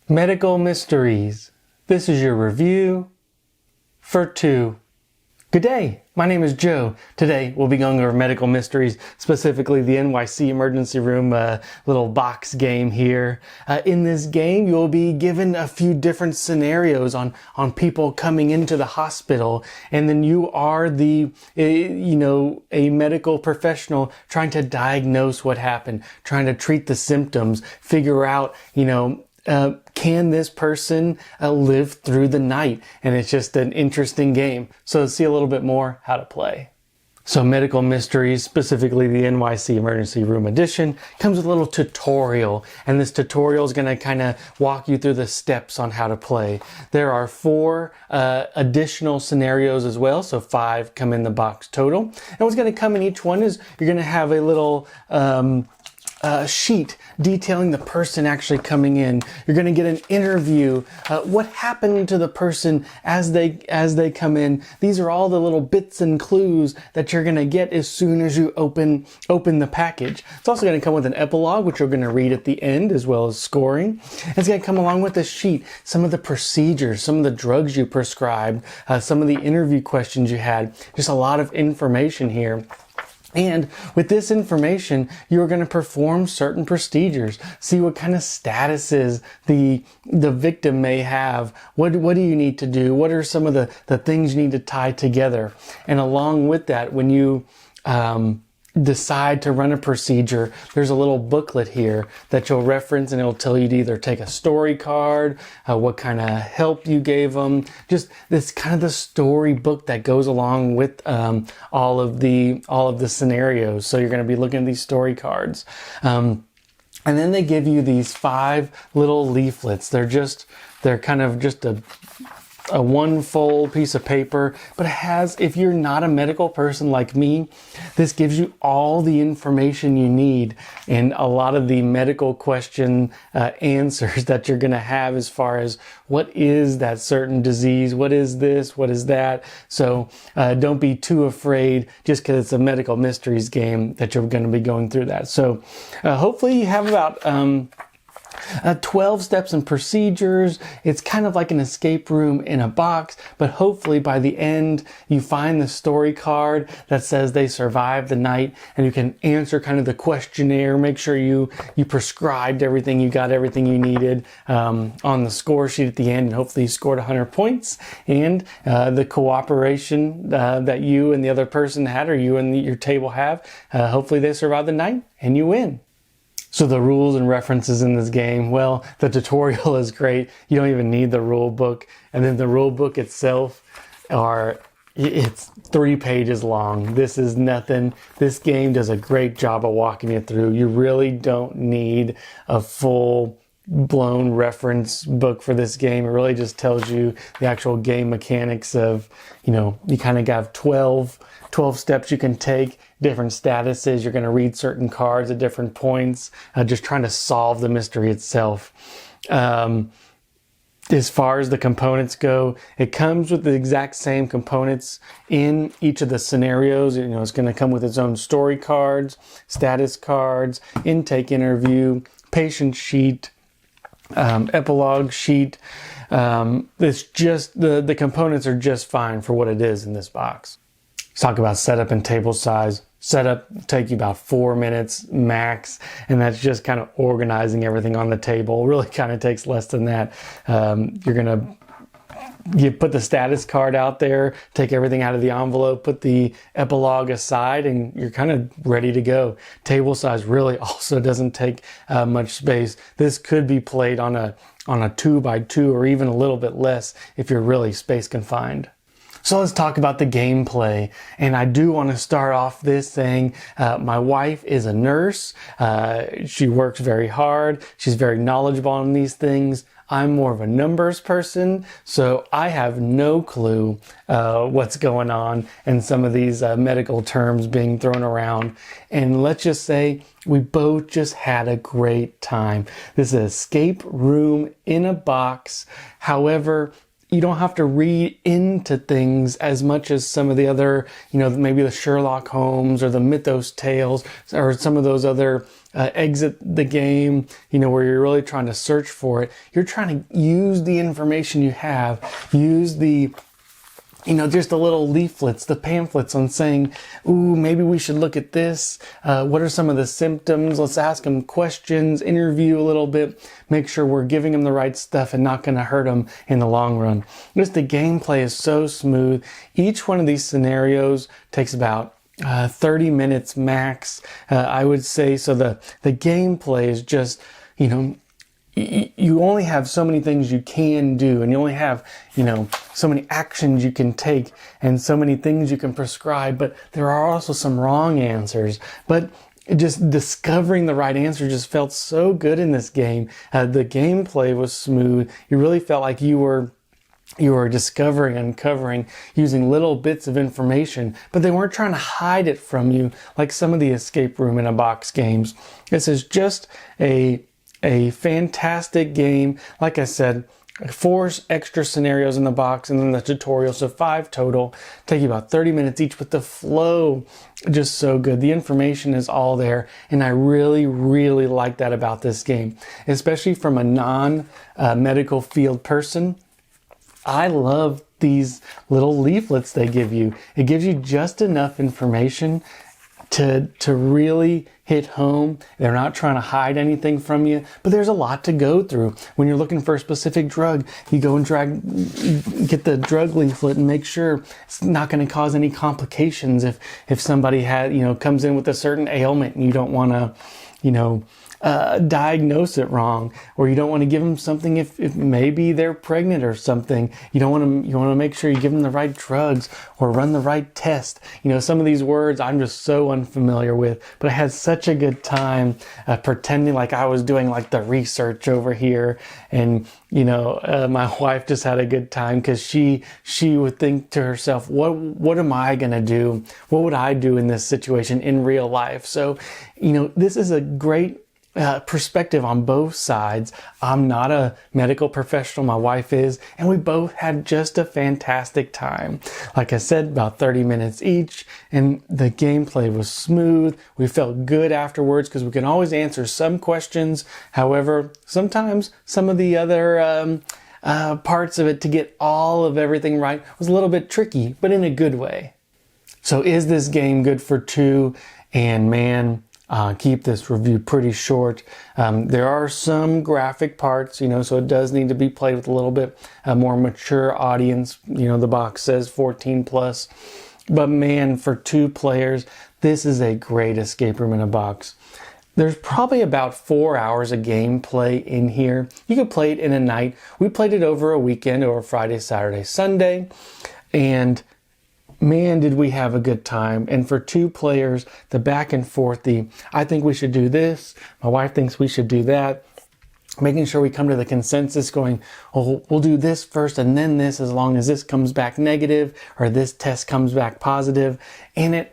Medical Mysteries. This is your review for 2. Good day, my name is Joe. Today we'll be going over medical mysteries, specifically the NYC Emergency Room little box game here. In this game you'll be given a few different scenarios on people coming into the hospital, and then you are a medical professional trying to diagnose what happened, trying to treat the symptoms, figure out, can this person live through the night? And it's just an interesting game. So let's see a little bit more how to play. So Medical Mysteries, specifically the NYC Emergency Room edition, comes with a little tutorial. And this tutorial is going to kind of walk you through the steps on how to play. There are 4 additional scenarios as well. So 5 come in the box total. And what's going to come in each one is you're going to have a little sheet detailing the person actually coming in. You're going to get an interview. What happened to the person as they come in. These are all the little bits and clues that you're going to get as soon as you open the package. It's also going to come with an epilogue, which you're going to read at the end, as well as scoring. It's going to come along with a sheet, some of the procedures, some of the drugs you prescribed, some of the interview questions you had. Just a lot of information here. And with this information, you're going to perform certain procedures, see what kind of statuses the victim may have. What do you need to do? What are some of the things you need to tie together? And along with that, when you decide to run a procedure, there's a little booklet here that you'll reference, and it'll tell you to either take a story card, what kind of help you gave them, just this kind of the story book that goes along with all of the scenarios. So you're going to be looking at these story cards. And then they give you these 5 little leaflets. They're kind of just a one-fold piece of paper, but it has, if you're not a medical person like me, this gives you all the information you need and a lot of the medical question answers that you're going to have as far as what is that certain disease, what is this, what is that. So don't be too afraid just because it's a medical mysteries game that you're going to be going through that. So hopefully you have about 12 steps and procedures. It's kind of like an escape room in a box, but hopefully by the end you find the story card that says they survived the night, and you can answer kind of the questionnaire, make sure you prescribed everything, you got everything you needed on the score sheet at the end, and hopefully you scored 100 points. And the cooperation that you and the other person had, or you and your table have, hopefully they survived the night and you win. So the rules and references in this game, well, the tutorial is great. You don't even need the rule book. And then the rule book itself it's 3 pages long. This is nothing. This game does a great job of walking you through. You really don't need a full-blown reference book for this game. It really just tells you the actual game mechanics of, you kind of got 12 steps you can take, different statuses. You're going to read certain cards at different points, just trying to solve the mystery itself. As far as the components go, it comes with the exact same components in each of the scenarios. It's going to come with its own story cards, status cards, intake interview, patient sheet, epilogue sheet. It's just the components are just fine for what it is in this box. Let's talk about setup and table size. Setup will take you about 4 minutes max, and that's just kind of organizing everything on the table. It really kind of takes less than that. You put the status card out there, take everything out of the envelope, put the epilogue aside, and you're kind of ready to go. Table size really also doesn't take much space. This could be played on a 2x2 or even a little bit less if you're really space confined. So let's talk about the gameplay. And I do want to start off this saying my wife is a nurse. She works very hard. She's very knowledgeable on these things. I'm more of a numbers person, so I have no clue what's going on and some of these medical terms being thrown around. And let's just say we both just had a great time. This is an escape room in a box. However, you don't have to read into things as much as some of the other, maybe the Sherlock Holmes or the Mythos tales or some of those other exit the game, where you're really trying to search for it. You're trying to use the information you have, use the just the little leaflets, the pamphlets on saying, ooh, maybe we should look at this. What are some of the symptoms? Let's ask them questions, interview a little bit, make sure we're giving them the right stuff and not going to hurt them in the long run. Just the gameplay is so smooth. Each one of these scenarios takes about 30 minutes max, I would say. So the gameplay is just, you only have so many things you can do, and you only have, so many actions you can take and so many things you can prescribe, but there are also some wrong answers. But just discovering the right answer just felt so good in this game. The gameplay was smooth. You really felt like you were uncovering, using little bits of information, but they weren't trying to hide it from you like some of the escape room in a box games. This is just a fantastic game. Like I said, 4 extra scenarios in the box and then the tutorial, so 5 total. Take you about 30 minutes each, with the flow just so good. The information is all there, and I really, really like that about this game, especially from a non-medical field person. I love these little leaflets they give you. It gives you just enough information to really hit home. They're not trying to hide anything from you, but there's a lot to go through. When you're looking for a specific drug, you go and get the drug leaflet and make sure it's not going to cause any complications if somebody comes in with a certain ailment and you don't want to, diagnose it wrong, or you don't want to give them something if maybe they're pregnant or something. You want to make sure you give them the right drugs or run the right test. Some of these words I'm just so unfamiliar with, but I had such a good time pretending like I was doing like the research over here, and my wife just had a good time because she would think to herself, what am I gonna do? What would I do in this situation in real life? So this is a great perspective on both sides. I'm not a medical professional, my wife is, and we both had just a fantastic time. Like I said, about 30 minutes each, and the gameplay was smooth. We felt good afterwards because we can always answer some questions. However, sometimes some of the other parts of it, to get all of everything right, was a little bit tricky, but in a good way. So is this game good for 2? And man, keep this review pretty short. There are some graphic parts, so it does need to be played with a little bit more mature audience. The box says 14 plus. But man, for 2 players, this is a great escape room in a box. There's probably about 4 hours of gameplay in here. You could play it in a night. We played it over a weekend, over Friday, Saturday, Sunday. And man, did we have a good time. And for 2 players, the back and forth, I think we should do this, my wife thinks we should do that, making sure we come to the consensus going, oh, we'll do this first and then this, as long as this comes back negative or this test comes back positive. And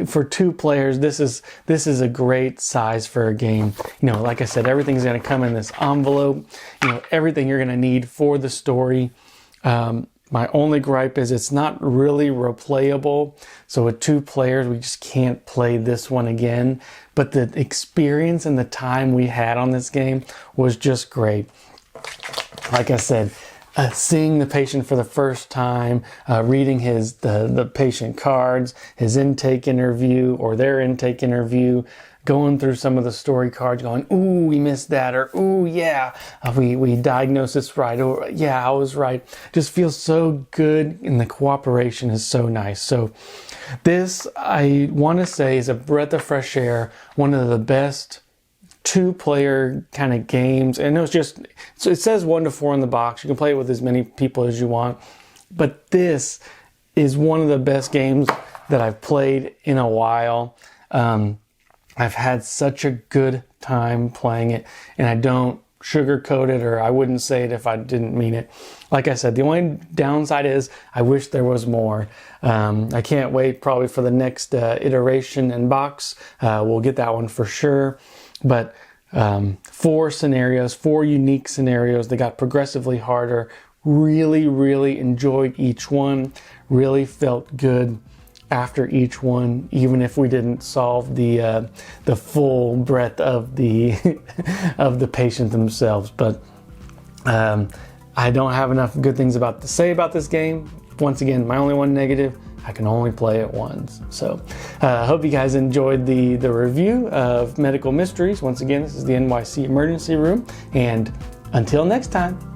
for 2 players, this is a great size for a game. Like I said, everything's going to come in this envelope, everything you're going to need for the story. My only gripe is it's not really replayable. So with 2 players, we just can't play this one again. But the experience and the time we had on this game was just great. Like I said, seeing the patient for the first time, reading the patient cards, his intake interview or their intake interview, going through some of the story cards, going, ooh, we missed that, or ooh, yeah, we diagnosed this right, or yeah, I was right. Just feels so good, and the cooperation is so nice. So this, I want to say, is a breath of fresh air, one of the best 2-player kind of games. And so it says 1 to 4 in the box. You can play it with as many people as you want, but this is one of the best games that I've played in a while. I've had such a good time playing it, and I don't sugarcoat it, or I wouldn't say it if I didn't mean it. Like I said, the only downside is I wish there was more. I can't wait probably for the next iteration and box. We'll get that one for sure. But 4 scenarios, 4 unique scenarios. They got progressively harder, Really enjoyed each one. Really felt good after each one, even if we didn't solve the full breadth of the of the patient themselves. But I don't have enough good things to say about this game. Once again, my only one negative: I can only play it once. So I hope you guys enjoyed the review of Medical Mysteries. Once again, this is the NYC Emergency Room, and until next time.